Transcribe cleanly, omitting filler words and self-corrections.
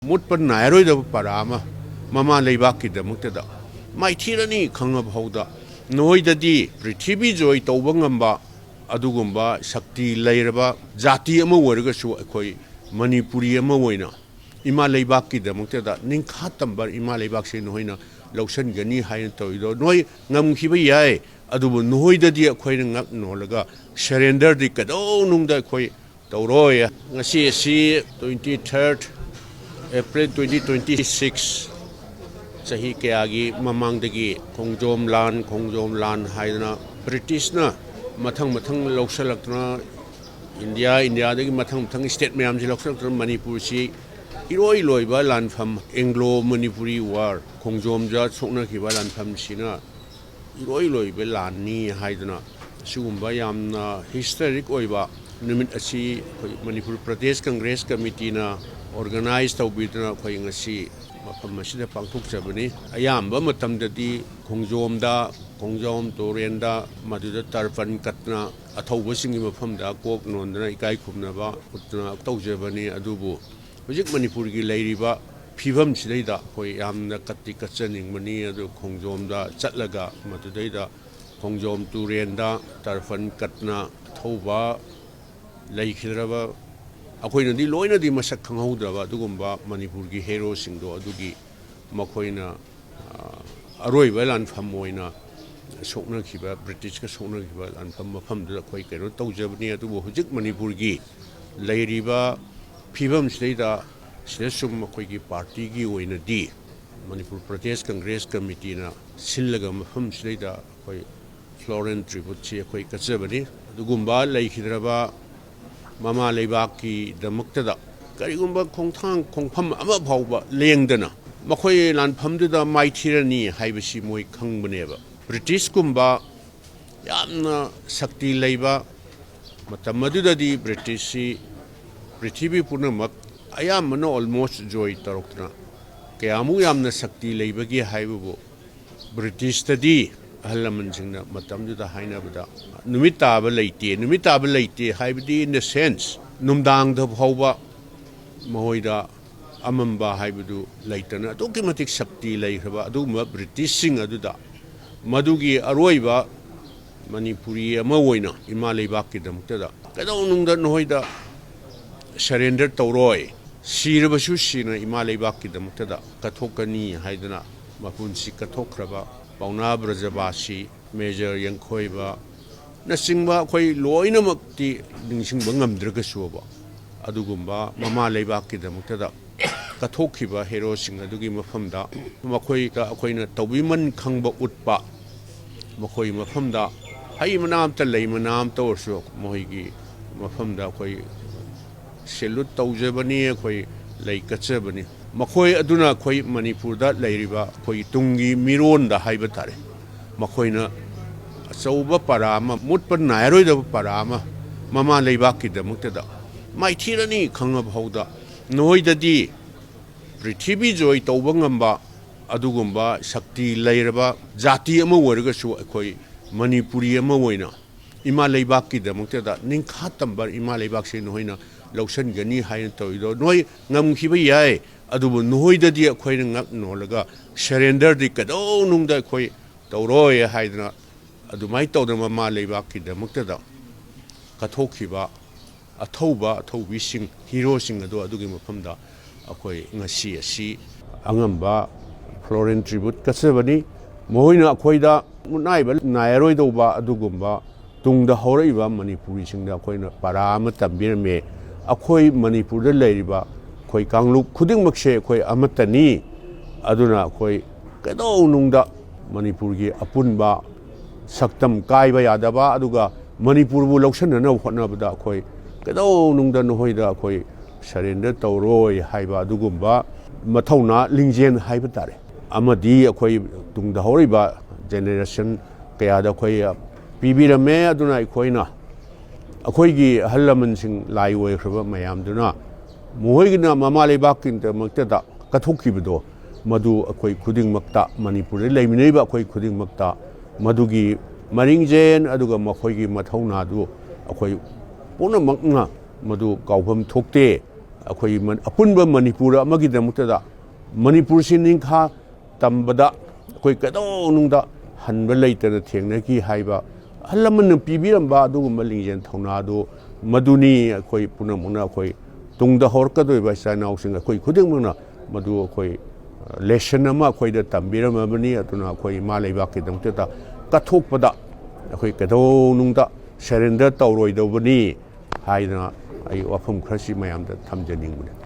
ꯃꯨꯠꯄ ꯅꯥꯏꯔꯣꯏꯗꯕ ꯄꯥꯔꯥ ꯑꯃ ꯃꯃꯥ ꯂꯩꯕꯥꯛꯀꯤꯗꯃꯛꯇꯗ ꯃꯥꯏꯊꯤꯔꯅꯤ ꯈꯪꯉꯕ ꯐꯥꯎꯗ ꯅꯣꯏꯗꯗꯤ ꯄ꯭ꯔꯤꯊꯤꯕꯤ ꯖꯣꯏ ꯇꯧꯕ ꯉꯝꯕ ꯑꯗꯨꯒꯨꯝꯕ ꯁꯛꯇꯤ ꯂꯩꯔꯕ ꯖꯥꯇꯤ ꯑꯃ ꯑꯣꯏꯔꯒꯁꯨ ꯑꯩꯈꯣꯏ ꯃꯅꯤꯄꯨꯔꯤ ꯑꯃ ꯑꯣꯏꯅ ꯏꯃꯥ ꯂꯩꯕꯥꯛꯀꯤꯗꯃꯛꯇꯗ ꯅꯤꯡꯈꯥ ꯇꯝꯕ ꯏꯃꯥ ꯂꯩꯕꯥꯛꯁꯦ ꯅꯣꯏꯅ ꯂꯧꯁꯤꯟꯒꯅꯤ ꯍꯥꯏꯅ ꯇꯧꯔꯤꯗꯣ ꯅꯣꯏ ꯉꯝꯈꯤꯕ ꯌꯥꯏ ꯑꯗꯨꯕꯨ ꯅꯣꯏꯗꯗꯤ ꯑꯩꯈꯣꯏꯅ ꯉꯛ ꯅꯣꯜꯂꯒ ꯁꯔꯦꯟꯗꯔꯗꯤ ꯀꯩꯗꯧꯅꯨꯡꯗ ꯑꯩꯈꯣꯏ ꯇꯧꯔꯣꯏ ꯉꯁꯤ ꯑꯁꯤ 23 April 2026 chahi kayagi mamangdagi khongjom lan haidana Britishna mathang lausalakna India dagi mathang state mayam ji lausalakna Manipur si iroi loiba lanfam Anglo Manipuri war khongjom ja sokna kiba lanfam sina iroi loiba lanni haidana sugumba yamna historic oiba numit asi Manipur Pradesh Congress Committee na organize tawbidna khoi ngasi mafam masida pangthok jabani ayamba matamdadi khongjom torenda maduda tarpan katna athauba singi mafamda kok nondana ikai khumnaba utna tawjabani adubu hojik Manipur gi leiriba phibam sidaida khoi yamna katti katchaning mani adu khongjomda chatlaga madudaida khongjom torenda tarpan katna thauba leikhiraba ꯑꯩꯈꯣꯏꯅ ꯗꯤ ꯂꯣꯏꯅꯗꯤ ꯃꯁꯛ ꯈꯪꯍꯧꯗ꯭ꯔꯕ ꯑꯗꯨꯒꯨꯝꯕ ꯃꯅꯤꯄꯨꯔꯒꯤ ꯍꯦꯔꯣꯁꯤꯡꯗꯣ ꯑꯗꯨꯒꯤ ꯃꯈꯣꯏꯅ ꯑꯔꯣꯏꯕ ꯂꯥꯟꯐꯝ ꯑꯣꯏꯅ ꯁꯣꯛꯅꯈꯤꯕ ꯕ꯭ꯔꯤꯇꯤꯁꯀ ꯁꯣꯛꯅꯈꯤꯕ ꯂꯥꯟꯐꯝ ꯃꯐꯝꯗꯨꯗ ꯑꯩꯈꯣꯏ ꯀꯩꯅꯣ ꯇꯧꯖꯕꯅꯤ ꯑꯗꯨꯕꯨ ꯍꯧꯖꯤꯛ ꯃꯅꯤꯄꯨꯔꯒꯤ ꯂꯩꯔꯤꯕ ꯐꯤꯕꯝꯁꯤꯗꯩꯗ ꯁꯤꯗ ꯁꯨꯝ ꯑꯩꯈꯣꯏꯒꯤ ꯄꯥꯔꯇꯤꯒꯤ ꯑꯣꯏꯅꯗꯤ ꯃꯅꯤꯄꯨꯔ ꯄ꯭ꯔꯗꯦꯁ ꯀꯪꯒ꯭ꯔꯦꯁ ꯀꯃꯤꯇꯤꯅ ꯁꯤꯜꯂꯒ ꯃꯐꯝꯁꯤꯗꯩꯗ ꯑꯩꯈꯣꯏ ꯐ꯭ꯂꯣꯔꯦꯟ ꯇ꯭ꯔꯤꯕꯨꯠꯁꯤ ꯑꯩꯈꯣꯏ ꯀꯠꯆꯕꯅꯤ ꯑꯗꯨꯒꯨꯝꯕ ꯂꯩꯈꯤꯗ꯭ꯔꯕ ꯃꯃꯥ ꯂꯩꯕꯥꯛꯀꯤꯗꯃꯛꯇꯗ ꯀꯔꯤꯒꯨꯝꯕ ꯈꯣꯡꯐꯝ ꯑꯃ ꯐꯥꯎꯕ ꯂꯦꯡꯗꯅ ꯃꯈꯣꯏ ꯂꯥꯟꯐꯝꯗꯨꯗ ꯃꯥꯏꯊꯤꯔꯅꯤ ꯍꯥꯏꯕꯁꯤ ꯃꯣꯏ ꯈꯪꯕꯅꯦꯕ ꯕ꯭ꯔꯤꯇꯤꯁꯀꯨꯝꯕ ꯌꯥꯝꯅ ꯁꯛꯇꯤ ꯂꯩꯕ ꯃꯇꯝ ꯑꯗꯨꯗꯗꯤ ꯕ꯭ꯔꯤꯇꯤꯁꯁꯤ ꯄ꯭ꯔꯤꯊꯤꯕꯤ ꯄꯨꯝꯅꯃꯛ ꯑꯌꯥꯝꯕꯅ ꯑꯣꯜꯃꯣꯁ ꯖꯣꯏ ꯇꯧꯔꯛꯇꯅ ꯀꯌꯥꯃꯨꯛ ꯌꯥꯝꯅ ꯁꯛꯇꯤ ꯂꯩꯕꯒꯦ ꯍꯥꯏꯕꯕꯨ ꯕ꯭ꯔꯤꯇꯤꯁꯇꯗꯤ ꯑꯍꯜ ꯂꯃꯟꯁꯤꯡꯅ ꯃꯇꯝꯗꯨꯗ ꯍꯥꯏꯅꯕꯗ ꯅꯨꯃꯤꯠ ꯇꯥꯕ ꯂꯩꯇꯦ ꯍꯥꯏꯕꯗꯤ ꯏꯟ ꯗ ꯁꯦꯟꯁ ꯅꯨꯡꯗꯥꯡꯗ ꯐꯥꯎꯕ ꯃꯈꯣꯏꯗ ꯑꯃꯝꯕ ꯍꯥꯏꯕꯗꯨ ꯂꯩꯇꯅ ꯑꯗꯨꯛꯀꯤ ꯃꯇꯤꯛ ꯁꯛꯇꯤ ꯂꯩꯈ꯭ꯔꯕ ꯑꯗꯨꯒꯨꯝꯕ ꯕ꯭ꯔꯤꯇꯤꯁꯁꯤꯡ ꯑꯗꯨꯗ ꯃꯗꯨꯒꯤ ꯑꯔꯣꯏꯕ ꯃꯅꯤꯄꯨꯔꯤ ꯑꯃ ꯑꯣꯏꯅ ꯏꯃꯥ ꯂꯩꯕꯥꯛꯀꯤꯗꯃꯛꯇꯗ ꯀꯩꯗꯧꯅꯨꯡꯗ ꯅꯈꯣꯏꯗ ꯁꯔꯦꯟꯗꯔ ꯇꯧꯔꯣꯏ ꯁꯤꯔꯕꯁꯨ ꯁꯤꯅ ꯏꯃꯥ ꯂꯩꯕꯥꯛꯀꯤꯗꯃꯛꯇꯗ ꯀꯠꯊꯣꯛꯀꯅꯤ ꯍꯥꯏꯗꯅ ꯃꯄꯨꯟꯁꯤ ꯀꯠꯊꯣꯛꯈ꯭ꯔꯕ ꯄꯥꯎꯅꯥ ꯕ꯭ꯔꯖꯕꯥꯁꯤ ꯃꯦꯖꯔ ꯌꯦꯡꯈꯣꯏꯕ ꯅꯆꯤꯡꯕ ꯑꯩꯈꯣꯏ ꯂꯣꯏꯅꯃꯛꯇꯤ ꯅꯤꯡꯁꯤꯡꯕ ꯉꯝꯗ꯭ꯔꯒꯁꯨꯕ ꯑꯗꯨꯒꯨꯝꯕ ꯃꯃꯥ ꯂꯩꯕꯥꯛꯀꯤꯗꯃꯛꯇꯗ ꯀꯠꯊꯣꯛꯈꯤꯕ ꯍꯦꯔꯣꯁꯤꯡ ꯑꯗꯨꯒꯤ ꯃꯐꯝꯗ ꯃꯈꯣꯏꯗ ꯑꯩꯈꯣꯏꯅ ꯇꯧꯕꯤꯃꯟ ꯈꯪꯕ ꯎꯠꯄ ꯃꯈꯣꯏ ꯃꯐꯝꯗ ꯍꯩ ꯃꯅꯥ ꯑꯃꯇ ꯂꯩ ꯃꯅꯥ ꯑꯃꯇ ꯑꯣꯏꯔꯁꯨ ꯃꯈꯣꯏꯒꯤ ꯃꯐꯝꯗ ꯑꯩꯈꯣꯏ ꯁꯦꯂꯨꯠ ꯇꯧꯖꯕꯅꯤ ꯑꯩꯈꯣꯏ ꯂꯩ ꯀꯠꯆꯕꯅꯤ ꯃꯈꯣꯏ ꯑꯗꯨꯅ ꯑꯩꯈꯣꯏ ꯃꯅꯤꯄꯨꯔꯗ ꯂꯩꯔꯤꯕ ꯑꯩꯈꯣꯏꯒꯤ ꯇꯨꯡꯒꯤ ꯃꯤꯔꯣꯟꯗ ꯍꯥꯏꯕ ꯇꯥꯔꯦ ꯃꯈꯣꯏꯅ ꯑꯆꯧꯕ ꯄꯥꯔꯥ ꯑꯃ ꯃꯨꯠꯄ ꯅꯥꯏꯔꯣꯏꯗꯕ ꯄꯥꯔꯥ ꯑꯃ ꯃꯃꯥ ꯂꯩꯕꯥꯛꯀꯤꯗꯃꯛꯇꯗ ꯃꯥꯏꯊꯤꯔꯅꯤ ꯈꯪꯉꯕ ꯐꯥꯎꯗ ꯅꯣꯏꯗꯗꯤ ꯄ꯭ꯔꯤꯊꯤꯕꯤ ꯖꯣꯏ ꯇꯧꯕ ꯉꯝꯕ ꯑꯗꯨꯒꯨꯝꯕ ꯁꯛꯇꯤ ꯂꯩꯔꯕ ꯖꯥꯇꯤ ꯑꯃ ꯑꯣꯏꯔꯒꯁꯨ ꯑꯩꯈꯣꯏ ꯃꯅꯤꯄꯨꯔꯤ ꯑꯃ ꯑꯣꯏꯅ ꯏꯃꯥ ꯂꯩꯕꯥꯛꯀꯤꯗꯃꯛꯇꯗ ꯅꯤꯡꯈꯥ ꯇꯝꯕ ꯏꯃꯥ ꯂꯩꯕꯥꯛꯁꯦ ꯅꯣꯏꯅ ꯂꯧꯁꯤꯟꯒꯅꯤ ꯍꯥꯏꯅ ꯇꯧꯔꯤꯗꯣ ꯅꯣꯏ ꯉꯝꯈꯤꯕ ꯌꯥꯏ ꯑꯗꯨꯕꯨ ꯅꯣꯏꯗꯗꯤ ꯑꯩꯈꯣꯏꯅ ꯉꯛ ꯅꯣꯜꯂꯒ ꯁꯔꯦꯟꯗꯔꯗꯤ ꯀꯩꯗꯧꯅꯨꯡꯗ ꯑꯩꯈꯣꯏ ꯇꯧꯔꯣꯏ ꯍꯥꯏꯗꯅ ꯑꯗꯨꯃꯥꯏꯅ ꯇꯧꯗꯅ ꯃꯃꯥ ꯂꯩꯕꯥꯛꯀꯤꯗꯃꯛꯇꯗ ꯀꯠꯊꯣꯛꯈꯤꯕ ꯑꯊꯧꯕꯤꯁꯤꯡ ꯍꯤꯔꯣꯁꯤꯡ ꯑꯗꯣ ꯑꯗꯨꯒꯤ ꯃꯐꯝꯗ ꯑꯩꯈꯣꯏ ꯉꯁꯤ ꯑꯁꯤ ꯑꯉꯝꯕ ꯐ꯭ꯂꯣꯔꯦꯟ ꯇ꯭ꯔꯤꯕꯨꯠ ꯀꯠꯆꯕꯅꯤ ꯃꯈꯣꯏꯅ ꯑꯩꯈꯣꯏꯗ ꯃꯨꯠꯅꯥꯏꯕ ꯅꯥꯏꯔꯣꯏꯗꯧꯕ ꯑꯗꯨꯒꯨꯝꯕ ꯇꯨꯡꯗ ꯍꯧꯔꯛꯏꯕ ꯃꯅꯤꯄꯨꯔꯤꯁꯤꯡꯗ ꯑꯩꯈꯣꯏꯅ ꯄꯥꯔꯥ ꯑꯃ ꯇꯝꯕꯤꯔꯝꯃꯦ ꯑꯩꯈꯣꯏ ꯃꯅꯤꯄꯨꯔꯗ ꯂꯩꯔꯤꯕ ꯑꯩꯈꯣꯏ ꯀꯥꯡꯂꯨꯞ ꯈꯨꯗꯤꯡꯃꯛꯁꯦ ꯑꯩꯈꯣꯏ ꯑꯃꯠꯇꯅꯤ ꯑꯗꯨꯅ ꯑꯩꯈꯣꯏ ꯀꯩꯗꯧꯅꯨꯡꯗ ꯃꯅꯤꯄꯨꯔꯒꯤ ꯑꯄꯨꯟꯕ ꯁꯛꯇꯝ ꯀꯥꯏꯕ ꯌꯥꯗꯕ ꯑꯗꯨꯒ ꯃꯅꯤꯄꯨꯔꯕꯨ ꯂꯧꯁꯤꯟꯅꯅꯕ ꯍꯣꯠꯅꯕꯗ ꯑꯩꯈꯣꯏ ꯀꯩꯗꯧꯅꯨꯡꯗ ꯅꯈꯣꯏꯗ ꯑꯩꯈꯣꯏ ꯁꯔꯦꯟꯗꯔ ꯇꯧꯔꯣꯏ ꯍꯥꯏꯕ ꯑꯗꯨꯒꯨꯝꯕ ꯃꯊꯧꯅꯥ ꯂꯤꯡꯖꯦꯜ ꯍꯥꯏꯕ ꯇꯥꯔꯦ ꯑꯃꯗꯤ ꯑꯩꯈꯣꯏ ꯇꯨꯡꯗ ꯍꯧꯔꯤꯕ ꯖꯦꯅꯦꯔꯦꯁꯟ ꯀꯌꯥꯗ ꯑꯩꯈꯣꯏ ꯄꯤꯕꯤꯔꯝꯃꯦ ꯑꯗꯨꯅ ꯑꯩꯈꯣꯏꯒꯤ ꯑꯍꯜ ꯂꯃꯟꯁꯤꯡ ꯂꯥꯏ ꯑꯣꯏꯈ꯭ꯔꯕ ꯃꯌꯥꯝꯗꯨꯅ ꯃꯈꯣꯏꯒꯤꯅ ꯃꯃꯥ ꯂꯩꯕꯥꯛꯀꯤꯗꯃꯛꯇꯗ ꯀꯠꯊꯣꯛꯈꯤꯕꯗꯣ ꯃꯗꯨ ꯑꯩꯈꯣꯏ ꯈꯨꯗꯤꯡꯃꯛꯇ ꯃꯅꯤꯄꯨꯔꯗ ꯂꯩꯃꯤꯟꯅꯔꯤꯕ ꯑꯩꯈꯣꯏ ꯈꯨꯗꯤꯡꯃꯛꯇ ꯃꯗꯨꯒꯤ ꯃꯔꯤꯡꯖꯦꯟ ꯑꯗꯨꯒ ꯃꯈꯣꯏꯒꯤ ꯃꯊꯧꯅꯥꯗꯨ ꯑꯩꯈꯣꯏ ꯄꯨꯝꯅꯃꯛꯅ ꯃꯗꯨ ꯀꯥꯎꯐꯝ ꯊꯣꯛꯇꯦ ꯑꯩꯈꯣꯏ ꯑꯄꯨꯟꯕ ꯃꯅꯤꯄꯨꯔ ꯑꯃꯒꯤꯗꯃꯛꯇꯗ ꯃꯅꯤꯄꯨꯔꯁꯤ ꯅꯤꯡꯈꯥ ꯇꯝꯕꯗ ꯑꯩꯈꯣꯏ ꯀꯩꯗꯧꯅꯨꯡꯗ ꯍꯟꯕ ꯂꯩꯇꯅ ꯊꯦꯡꯅꯈꯤ ꯍꯥꯏꯕ ꯑꯍꯜ ꯂꯃꯟꯅ ꯄꯤꯕꯤꯔꯝꯕ ꯑꯗꯨꯒꯨꯝꯕ ꯂꯤꯡꯖꯦꯜ ꯊꯧꯅꯥꯗꯨ ꯃꯗꯨꯅꯤ ꯑꯩꯈꯣꯏ ꯄꯨꯝꯅꯃꯛꯅ ꯑꯩꯈꯣꯏ ꯇꯨꯡꯗ ꯍꯧꯔꯛꯀꯗꯧꯔꯤꯕ ꯏꯆꯥ ꯏꯅꯥꯎꯁꯤꯡ ꯑꯩꯈꯣꯏ ꯈꯨꯗꯤꯡꯃꯛꯅ ꯃꯗꯨ ꯑꯩꯈꯣꯏ ꯂꯦꯁꯟ ꯑꯃ ꯑꯩꯈꯣꯏꯗ ꯇꯝꯕꯤꯔꯝꯃꯕꯅꯤ ꯑꯗꯨꯅ ꯑꯩꯈꯣꯏ ꯏꯃꯥ ꯂꯩꯕꯥꯛꯀꯤꯗꯃꯛꯇ कथोपदा अखोई कदौनुंगदा सरेंडर तौरोइदौबनी हाइना आई वाफम खरसी मयामदा थमजनिंगबनी